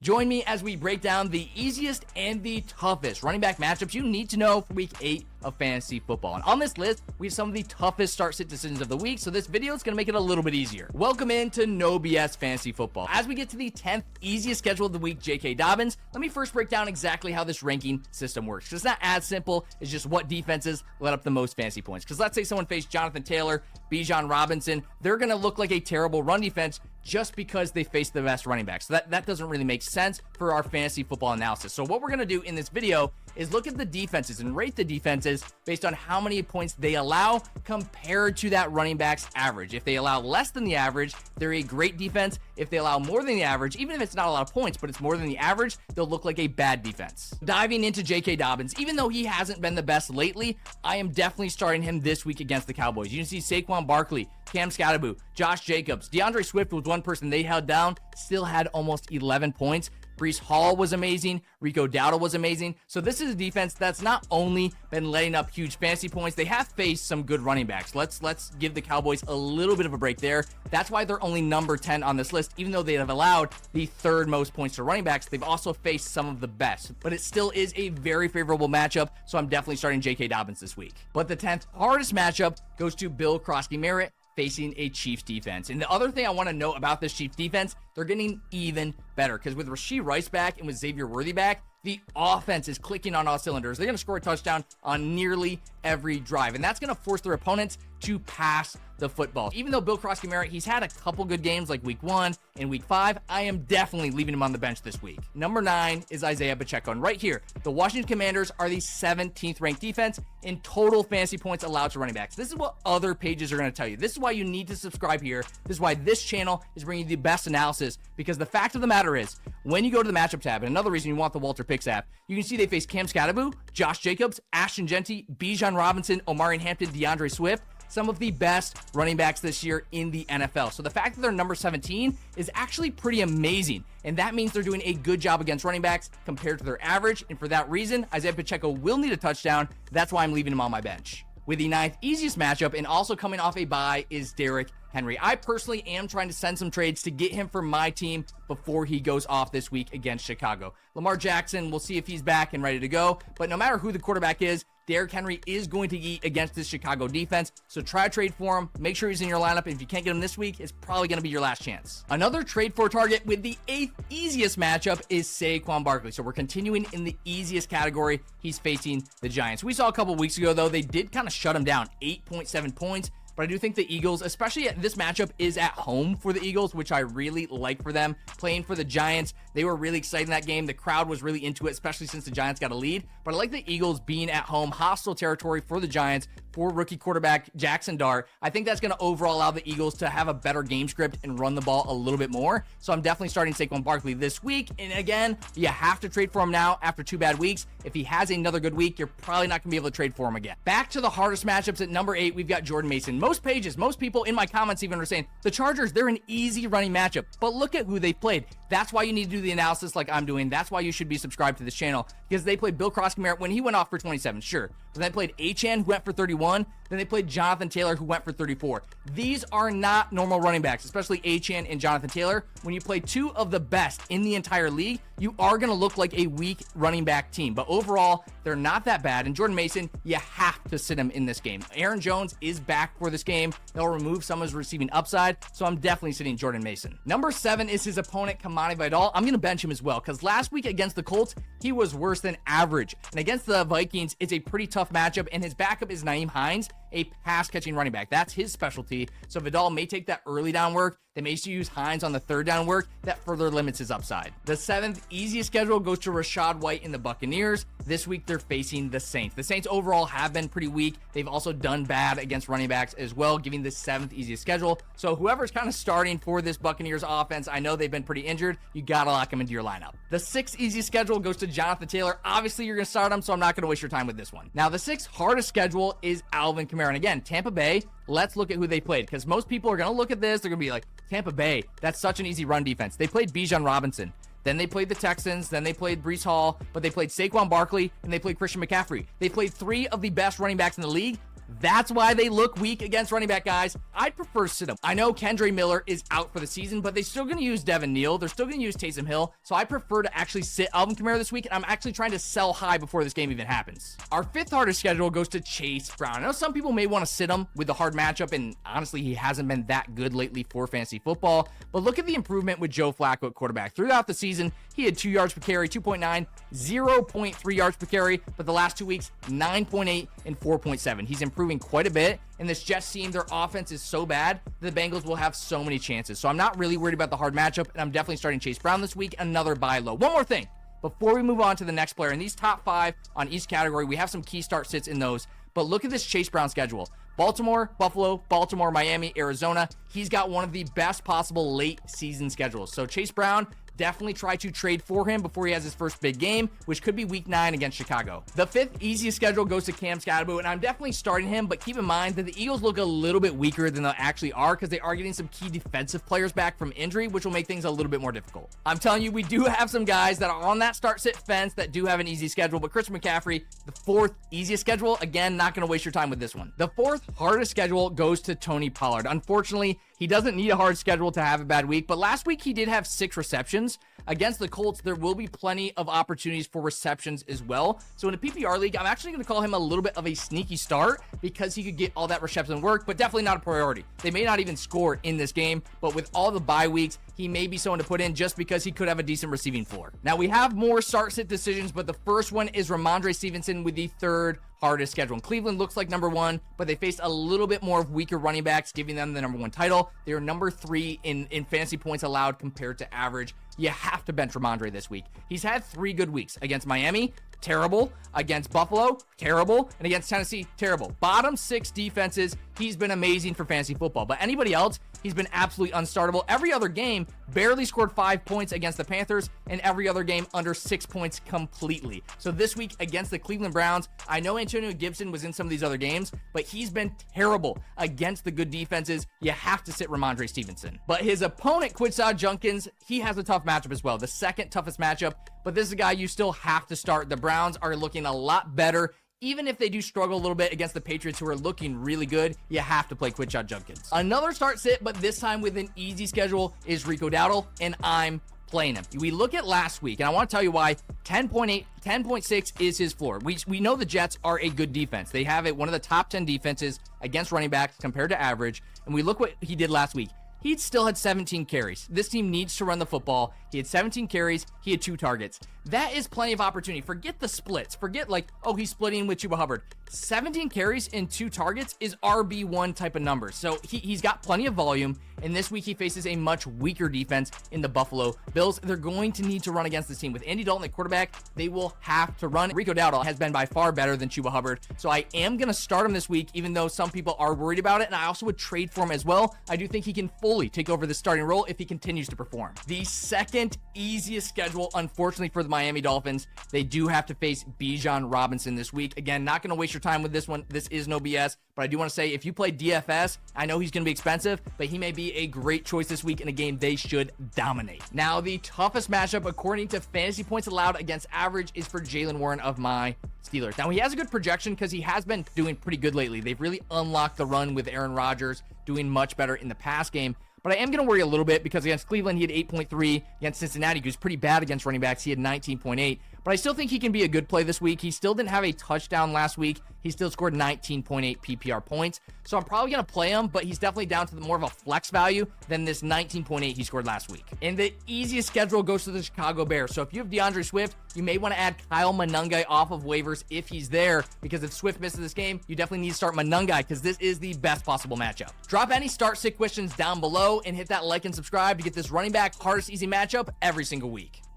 Join me as we break down the easiest and the toughest running back matchups you need to know for week 8 of fantasy football. And on this list, we have some of the toughest start-sit decisions of the week, so this video is going to make it a little bit easier. Welcome into No BS Fantasy Football. As we get to the 10th easiest schedule of the week, J.K. Dobbins, let me first break down exactly how this ranking system works, because it's not as simple as just what defenses let up the most fantasy points. Because let's say someone faced Jonathan Taylor, Bijan Robinson, they're going to look like a terrible run defense just because they face the best running backs. So that doesn't really make sense for our fantasy football analysis. So what we're going to do in this video is look at the defenses and rate the defenses based on how many points they allow compared to that running back's average. If they allow less than the average, they're a great defense. If they allow more than the average, even if it's not a lot of points, but it's more than the average, they'll look like a bad defense. Diving into J.K. Dobbins, even though he hasn't been the best lately, I am definitely starting him this week against the Cowboys. You can see Saquon Barkley, Cam Skattebo, Josh Jacobs, DeAndre Swift was one person they held down, still had almost 11 points. Breece Hall was amazing. Rico Dowdle was amazing. So this is a defense that's not only been letting up huge fantasy points, they have faced some good running backs. Let's give the Cowboys a little bit of a break there. That's why they're only number 10 on this list, even though they have allowed the third most points to running backs. They've also faced some of the best, but it still is a very favorable matchup. So I'm definitely starting J.K. Dobbins this week. But the 10th hardest matchup goes to Bill Krosky-Merritt facing a Chiefs defense. And the other thing I want to note about this Chiefs defense, they're getting even better because with Rashee Rice back and with Xavier Worthy back, the offense is clicking on all cylinders. They're going to score a touchdown on nearly every drive, and that's going to force their opponents to pass the football. Even though Bill Krosky-Merritt, he's had a couple good games like week 1 and week 5, I am definitely leaving him on the bench this week. Number 9 is Isaiah Pacheco, and right here, the Washington Commanders are the 17th ranked defense in total fantasy points allowed to running backs. This is what other pages are going to tell you. This is why you need to subscribe here. This is why this channel is bringing you the best analysis, because the fact of the matter is, when you go to the matchup tab, and another reason you want the Walter Picks app, you can see they face Cam Skattebo, Josh Jacobs, Ashton Jeanty, Bijan Robinson, Omarion Hampton, DeAndre Swift, some of the best running backs this year in the NFL. So the fact that they're number 17 is actually pretty amazing. And that means they're doing a good job against running backs compared to their average. And for that reason, Isaiah Pacheco will need a touchdown. That's why I'm leaving him on my bench. With the 9th easiest matchup and also coming off a bye is Derrick Henry. I personally am trying to send some trades to get him for my team before he goes off this week against Chicago. Lamar Jackson, we'll see if he's back and ready to go. But no matter who the quarterback is, Derrick Henry is going to eat against this Chicago defense. So try to trade for him. Make sure he's in your lineup. If you can't get him this week, it's probably going to be your last chance. Another trade for target with the 8th easiest matchup is Saquon Barkley. So we're continuing in the easiest category. He's facing the Giants. We saw a couple weeks ago, though, they did kind of shut him down, 8.7 points. But I do think the Eagles, especially this matchup, is at home for the Eagles, which I really like for them. Playing for the Giants, they were really excited in that game. The crowd was really into it, especially since the Giants got a lead. But I like the Eagles being at home, hostile territory for the Giants, for rookie quarterback Jackson Dart. I think that's going to overall allow the Eagles to have a better game script and run the ball a little bit more. So I'm definitely starting Saquon Barkley this week. And again, you have to trade for him now after 2 bad weeks. If he has another good week, you're probably not going to be able to trade for him again. Back to the hardest matchups at number 8, we've got Jordan Mason. Most pages, most people in my comments even are saying, the Chargers, they're an easy running matchup. But look at who they played. That's why you need to do the analysis like I'm doing. That's why you should be subscribed to this channel, because they played Bill Krosky-Merritt when he went off for 27, sure. But then they played Achane, who went for 31. Then they played Jonathan Taylor, who went for 34. These are not normal running backs, especially Achane and Jonathan Taylor. When you play 2 of the best in the entire league, you are going to look like a weak running back team. But overall, they're not that bad. And Jordan Mason, you have to sit him in this game. Aaron Jones is back for this game. They'll remove some of his receiving upside, so I'm definitely sitting Jordan Mason. Number 7 is his opponent, Kamani Vidal. I'm going to bench him as well, because last week against the Colts, he was worse than average. And against the Vikings, it's a pretty tough matchup, and his backup is Nyheim Hines, a pass-catching running back. That's his specialty. So Vidal may take that early down work. They may use Hines on the 3rd down work. That further limits his upside. The 7th easiest schedule goes to Rachaad White and the Buccaneers. This week, they're facing the Saints. The Saints overall have been pretty weak. They've also done bad against running backs as well, giving the 7th easiest schedule. So whoever's kind of starting for this Buccaneers offense, I know they've been pretty injured. You got to lock them into your lineup. The 6th easiest schedule goes to Jonathan Taylor. Obviously, you're going to start him, so I'm not going to waste your time with this one. Now, the 6th hardest schedule is Alvin Kamara. And again, Tampa Bay, let's look at who they played, because most people are going to look at this. They're going to be like, Tampa Bay, that's such an easy run defense. They played Bijan Robinson. Then they played the Texans. Then they played Breece Hall. But they played Saquon Barkley, and they played Christian McCaffrey. They played 3 of the best running backs in the league. That's why they look weak against running back guys. I'd prefer sit them. I know Kendre Miller is out for the season, but they're still going to use Devin Neal. They're still going to use Taysom Hill. So I prefer to actually sit Alvin Kamara this week, and I'm actually trying to sell high before this game even happens. Our fifth hardest schedule goes to Chase Brown. I know some people may want to sit him with the hard matchup, and honestly, he hasn't been that good lately for fantasy football. But look at the improvement with Joe Flacco at quarterback. Throughout the season, he had 2 yards per carry, 2.9, 0.3 yards per carry, but the last 2 weeks, 9.8 and 4.7. He's improving quite a bit, and this Jets team, their offense is so bad, the Bengals will have so many chances. So I'm not really worried about the hard matchup, and I'm definitely starting Chase Brown this week, another buy low. One more thing before we move on to the next player. In these top 5 on each category, we have some key start sits in those, but look at this Chase Brown schedule. Baltimore, Buffalo, Baltimore, Miami, Arizona. He's got one of the best possible late season schedules. So Chase Brown, definitely try to trade for him before he has his first big game, which could be week 9 against Chicago. The 5th easiest schedule goes to Cam Skattebo, and I'm definitely starting him, but keep in mind that the Eagles look a little bit weaker than they actually are because they are getting some key defensive players back from injury, which will make things a little bit more difficult. I'm telling you, we do have some guys that are on that start-sit fence that do have an easy schedule, but Christian McCaffrey, the 4th easiest schedule, again, not going to waste your time with this one. The 4th hardest schedule goes to Tony Pollard. Unfortunately, he doesn't need a hard schedule to have a bad week, but last week he did have 6 receptions. Against the Colts, there will be plenty of opportunities for receptions as well. So in a PPR league, I'm actually going to call him a little bit of a sneaky start because he could get all that reception work, but definitely not a priority. They may not even score in this game, but with all the bye weeks, he may be someone to put in just because he could have a decent receiving floor. Now we have more start-sit decisions, but the first one is Ramondre Stevenson with the 3rd hardest schedule. And Cleveland looks like number 1, but they faced a little bit more of weaker running backs, giving them the number 1 title. They are number 3 in fantasy points allowed compared to average. You have to bench Ramondre this week. He's had 3 good weeks against Miami, terrible, against Buffalo, terrible, and against Tennessee, terrible. Bottom 6 defenses, he's been amazing for fantasy football, but anybody else, he's been absolutely unstartable. Every other game, barely scored 5 points against the Panthers, and every other game under 6 points completely. So this week against the Cleveland Browns, I know Antonio Gibson was in some of these other games, but he's been terrible against the good defenses. You have to sit Ramondre Stevenson. But his opponent, Quinshon Judkins, he has a tough matchup as well, the 2nd toughest matchup, but this is a guy you still have to start. The Browns are looking a lot better. Even if they do struggle a little bit against the Patriots, who are looking really good, you have to play Quinshon Judkins. Another start sit, but this time with an easy schedule, is Rico Dowdle, and I'm playing him. We look at last week, and I want to tell you why 10.8, 10.6 is his floor. We know the Jets are a good defense. They have one of the top 10 defenses against running backs compared to average, and we look what he did last week. He still had 17 carries. This team needs to run the football. He had 17 carries. He had 2 targets. That is plenty of opportunity. Forget the splits. Forget he's splitting with Chuba Hubbard. 17 carries and 2 targets is RB1 type of number. So he's got plenty of volume. And this week he faces a much weaker defense in the Buffalo Bills. They're going to need to run against this team. With Andy Dalton at quarterback, they will have to run. Rico Dowdle has been by far better than Chuba Hubbard. So I am going to start him this week, even though some people are worried about it. And I also would trade for him as well. I do think he can fully take over the starting role if he continues to perform. The 2nd easiest schedule, unfortunately, for the Miami Dolphins, they do have to face Bijan Robinson this week. Again, not going to waste your time with this one. This is no BS, but I do want to say if you play DFS, I know he's going to be expensive, but he may be a great choice this week in a game they should dominate. Now, the toughest matchup according to fantasy points allowed against average is for Jaylen Warren of my Steelers. Now, he has a good projection because he has been doing pretty good lately. They've really unlocked the run with Aaron Rodgers, doing much better in the pass game. But I am going to worry a little bit because against Cleveland, he had 8.3. Against Cincinnati, who's pretty bad against running backs, he had 19.8. But I still think he can be a good play this week. He still didn't have a touchdown last week. He still scored 19.8 PPR points. So I'm probably going to play him, but he's definitely down to more of a flex value than this 19.8 he scored last week. And the easiest schedule goes to the Chicago Bears. So if you have DeAndre Swift, you may want to add Kyle Monangai off of waivers if he's there, because if Swift misses this game, you definitely need to start Monangai because this is the best possible matchup. Drop any start sit questions down below and hit that like and subscribe to get this running back hardest easy matchup every single week.